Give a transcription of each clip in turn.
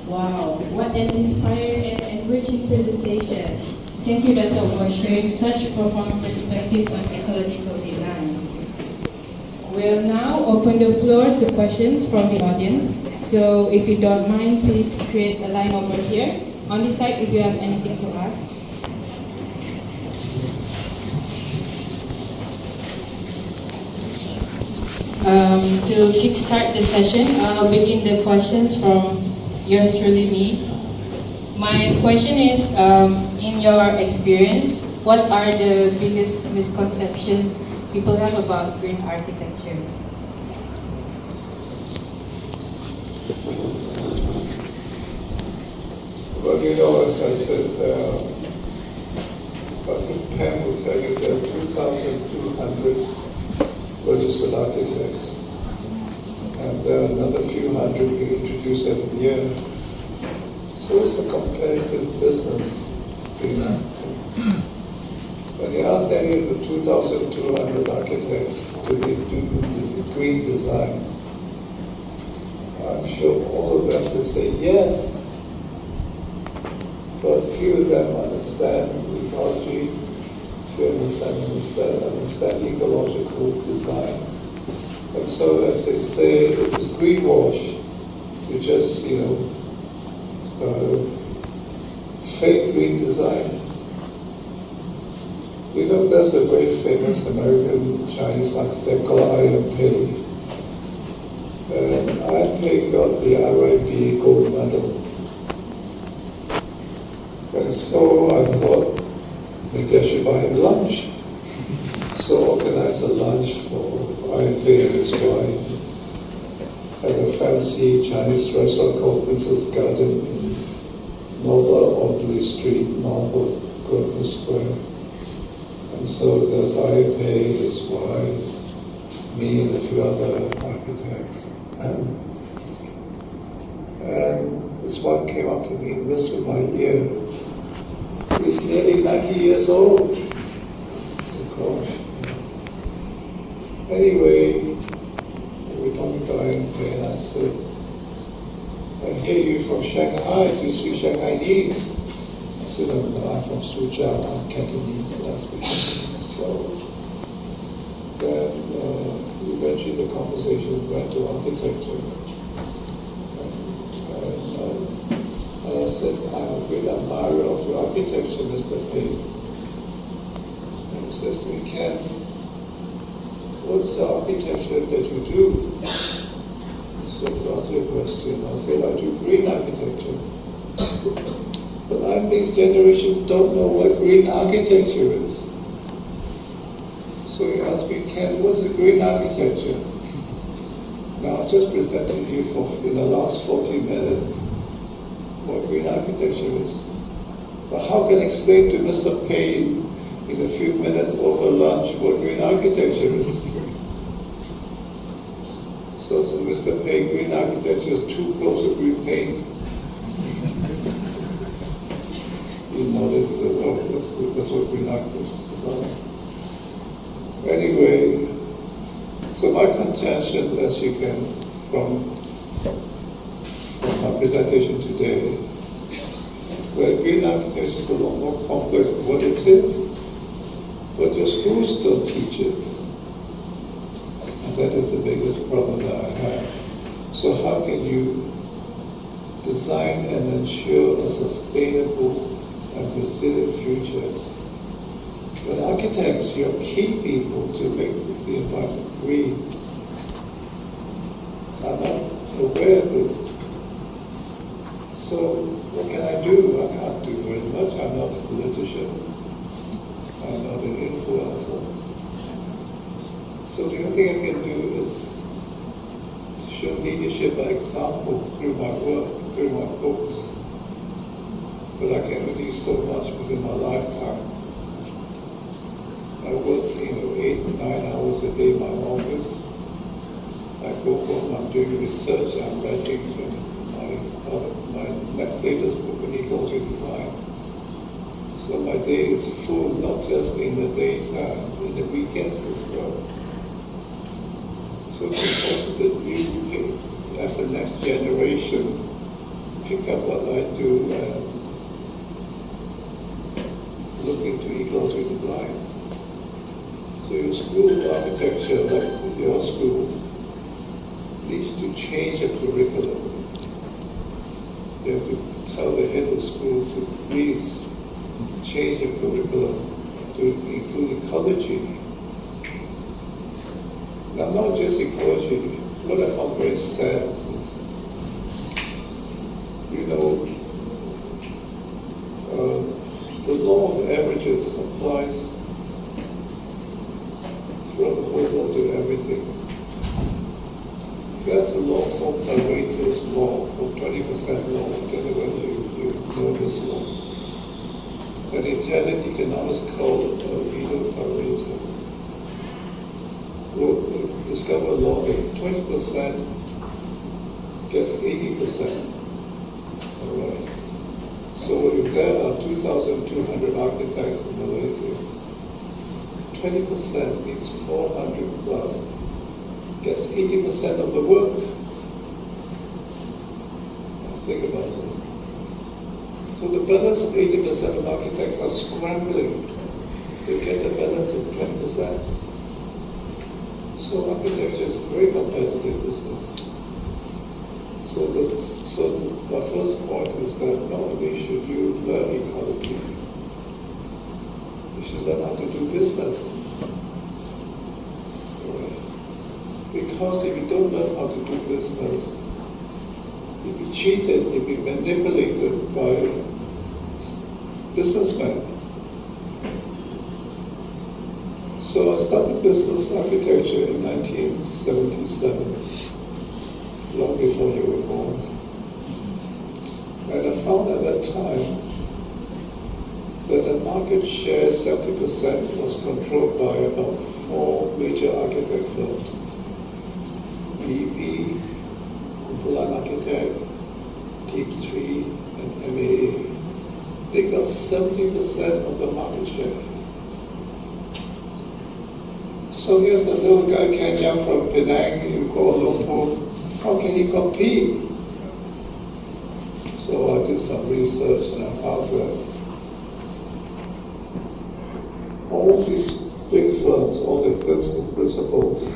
Wow, what an inspiring and enriching presentation. Thank you, Dato, for sharing such a profound perspective on ecological design. We'll now open the floor to questions from the audience. So if you don't mind, please create a line over here. On this side, if you have anything to ask. To kickstart the session, I'll begin the questions from yours truly, me. My question is, in your experience, what are the biggest misconceptions people have about green architecture? Well, as I said, I think Pam will tell you there are 2,200 registered architects, and there are another few hundred being introduced every year. So it's a competitive business being active. When you ask any of the 2,200 architects, do they do this green design? I'm sure all of them will say yes, but few of them understand ecology, few understand ecological design. And so, as they say, it is greenwash. You just, fake green design. There's a very famous American Chinese architect called Yeang. And Yeang got the RIB gold medal. And so I thought, maybe I should buy him lunch. So organized a lunch for Yeang and his wife at a fancy Chinese restaurant called Princess Garden in north of Audley Street, north of Grosvenor Square. And so there's Yeang, his wife, me and a few other architects. And his wife came up to me and whispered in my ear, "He's nearly 90 years old." I said, "Gosh." Anyway, we were talking to Yeang, and I said, "I hear you from Shanghai. Do you speak Shanghainese?" I said, "No, I'm from Suzhou. I'm Cantonese, and I speak Cantonese." So then eventually the conversation went to architecture. And I said, "I'm a great admirer of your architecture, Mr. Pei." And he says to me, "Ken, what's the architecture that you do?" So to answer your question, I said, "I do green architecture." But this generation don't know what green architecture is. So he asked me, "Ken, what's the green architecture?" Now I've just presented you in the last 40 minutes what green architecture is. But how can I explain to Mr. Pei in a few minutes over lunch what green architecture is? So Mr. Pei, green architecture is 2 coats of green paint. He nodded and said, "Oh, that's good, that's what green architecture is about." Anyway, so my contention, as you can, from my presentation today, that green architecture is a lot more complex than what it is, but your schools don't teach it. And that is the biggest problem that I have. So how can you design and ensure a sustainable and resilient future? But architects, you're key people to make the environment green. I'm not aware of this. So what can I do? I can't do very much. I'm not a politician. I'm not an influencer. So the only thing I can do is to show leadership by example through my work, through my books. But I can only do so much within my lifetime. I work, 8 or 9 hours a day in my office. I go home, I'm doing research, I'm writing my latest book on ecology design. So my day is full, not just in the daytime, in the weekends as well. So it's important that we, as the next generation, pick up what I do and look into ecology design. So your school architecture, like your school, needs to change the curriculum. You have to tell the head of school to please change the curriculum to include ecology. Now, not just ecology, what I found very sad is, the law of averages applies throughout the whole world to everything. There's a law called Pareto's law, called 20% law. I don't know whether you know this law. An Italian economist called Vito Pareto will discover a law that 20% gets 80%. All right. So if there are 2,200 architects in Malaysia, 20% means 400 plus gets 80% of the work. Think about it. So the balance of 80% of architects are scrambling to get the balance of 20%. So architecture is a very competitive business. So my first point is that not only should you learn ecology, you should learn how to do business. Because if you don't learn how to do business, you'll be cheated, you'll be manipulated by businessmen. So I started business architecture in 1977, long before you were born. And I found at that time that the market share, 70%, was controlled by about 4 major architect firms. BEP, Kumpulan Architect, Team 3, and MAA. They got 70% of the market share. So here's a little guy, Yeang from Penang in Kuala Lumpur. How can he compete? So I did some research and I found that all these big firms, all the principals,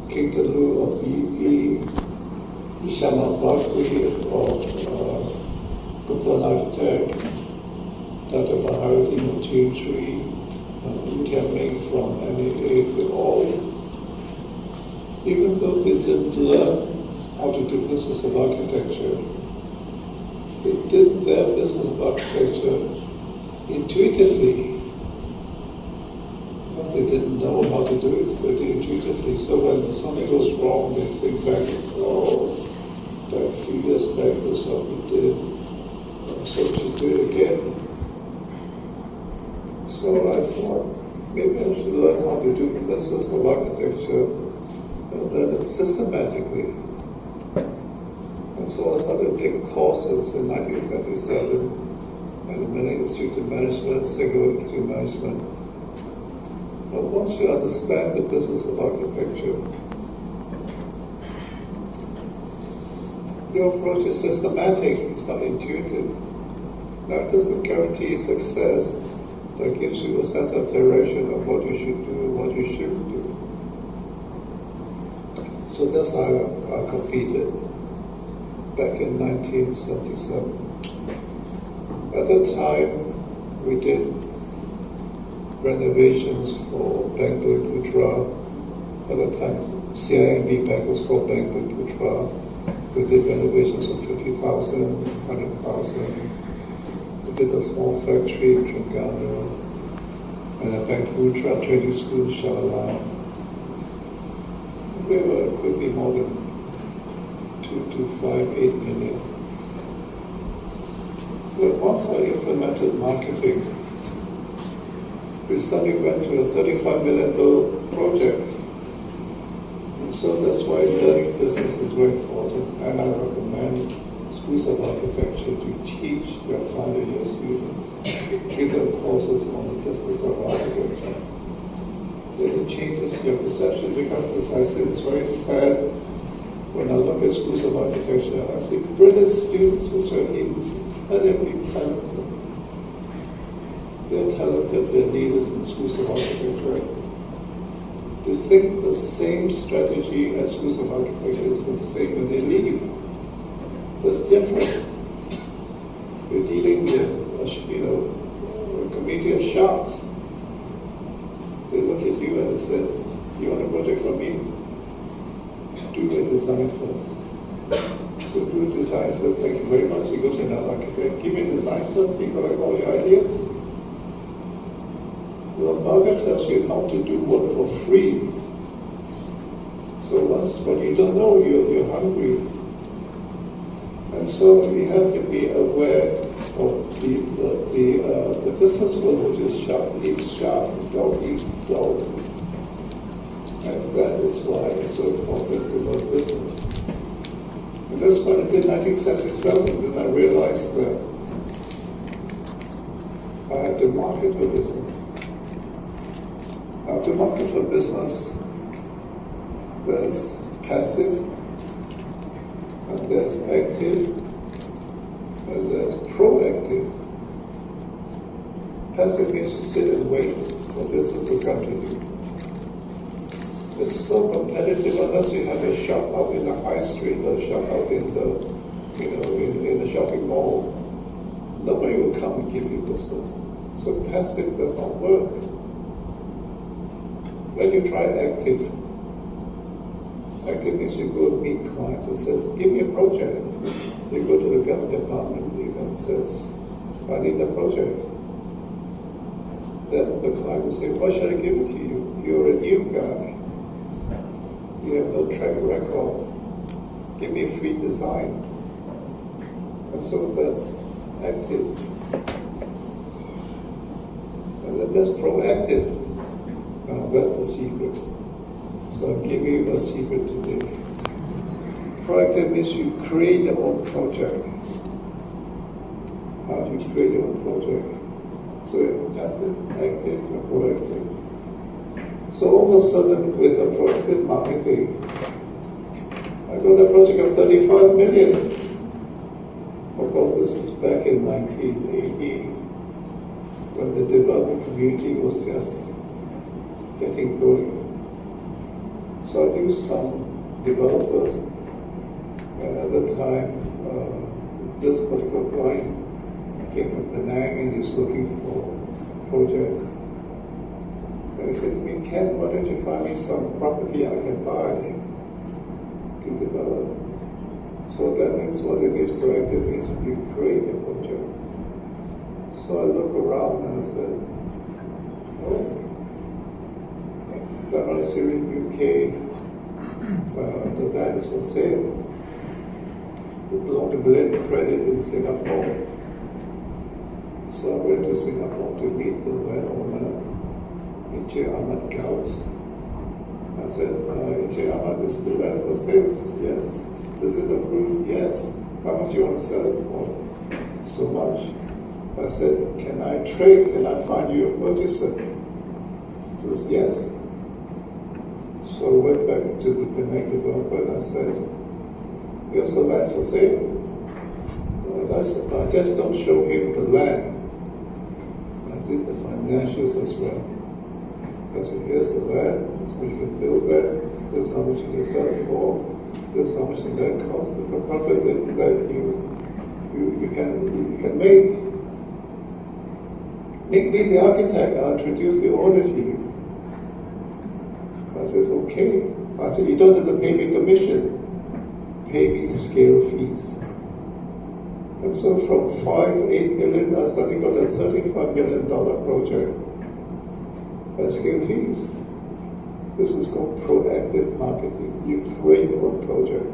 Kington Lu of BEP, Ishama Bakri of Kumpulan Architect, Dato Baharudin of Team 3, Yeang from MAA, they all, even though they didn't learn how to do business of architecture, they did their business of architecture intuitively. Because they didn't know how to do it, so they did intuitively. So when something goes wrong, they think back, back a few years back, that's what we did. So we should do it again. So I thought, maybe I should learn how to do business of architecture and learn it systematically. And so I started to take courses in 1977 at the Malay Institute of Management, Singapore Institute of Management. But once you understand the business of architecture, your approach is systematic, it's not intuitive. Now it doesn't guarantee success, but gives you a sense of direction of what you should do and what you shouldn't do. So that's how I competed back in 1977. At that time, we did renovations for Bank Putra. At that time, CIMB Bank was called Bank Putra. We did renovations of 50,000, 100,000. We did a small factory in Terengganu and a Bank Putra training school in Shala. Could be more than 8 million. But once I implemented marketing, we suddenly went to a $35 million project. And so that's why learning business is very important. And I recommend schools of architecture to teach their final year students, give them courses on the business of architecture. Then it changes your perception, because as I said, it's very sad when I look at schools of architecture, I see brilliant students which are incredibly talented. They're talented, they're leaders in schools of architecture. They think the same strategy as schools of architecture is the same when they leave. But it's different. You're dealing with a community of sharks. They look at you and they say, "You want a project from me? Do a design first." So do a design says, "Thank you very much." You go to another architect, "Give me a design first." You collect all your ideas. The Bhagavad tells you not to do work for free. So when you don't know, you're hungry. And so we have to be aware of the business world, which is shark eats shark, dog eats dog. And that is why it's so important to learn business. And that's what I did in 1977. Then I realized that I have to market for business. Now, to market for business, there's passive, and there's active, and there's proactive. Passive means you sit and wait for business to come to you. It's so competitive unless you have a shop out in the high street or a shop out in the shopping mall. Nobody will come and give you business. So passive does not work. Then you try active. Active means you go meet clients and says, "Give me a project." You go to the government department and says, "I need a project." Then the client will say, "Why should I give it to you? You're a new guy. You have no track record. Give me a free design." And so that's active. And then that's proactive. Now that's the secret. So I'll give you a secret today. Proactive means you create your own project. How do you create your own project? So you're passive, active, and proactive. So all of a sudden, with a proactive marketing, I got a project of 35 million. Of course, this is back in 1980, when the development community was just getting going. So I knew some developers, and at the time, this particular client came from Penang and he's looking for projects. And he said to me, "Ken, why don't you find me some property I can buy to develop?" So that means what it is proactive means you create a project. So I look around and I said, "Oh, Dato here in UK, the land is for sale. It belonged to Blend Credit in Singapore." So I went to Singapore to meet the landowner, Encik Ahmad Gauss. I said, "Encik Ahmad, is the land for sale?" He says, "Yes." "Is it approved?" "Yes." "How much do you want to sell it for?" "So much." I said, "Can I trade? Can I find you a purchaser?" He says, "Yes." So I went back to the Penang developer and I said, "Here's the land for sale." I just don't show him the land. I did the financials as well. I said, "Here's the land, this is what you can build there, this is how much you can sell it for, this is how much the land costs, there's a profit that you can make. Make me the architect, I'll introduce the order to you." I says, "Okay." I said, "You don't have to pay me commission, pay me scale fees." And so from 8 million, I suddenly got a $35 million project at scale fees. This is called proactive marketing. You create your own project.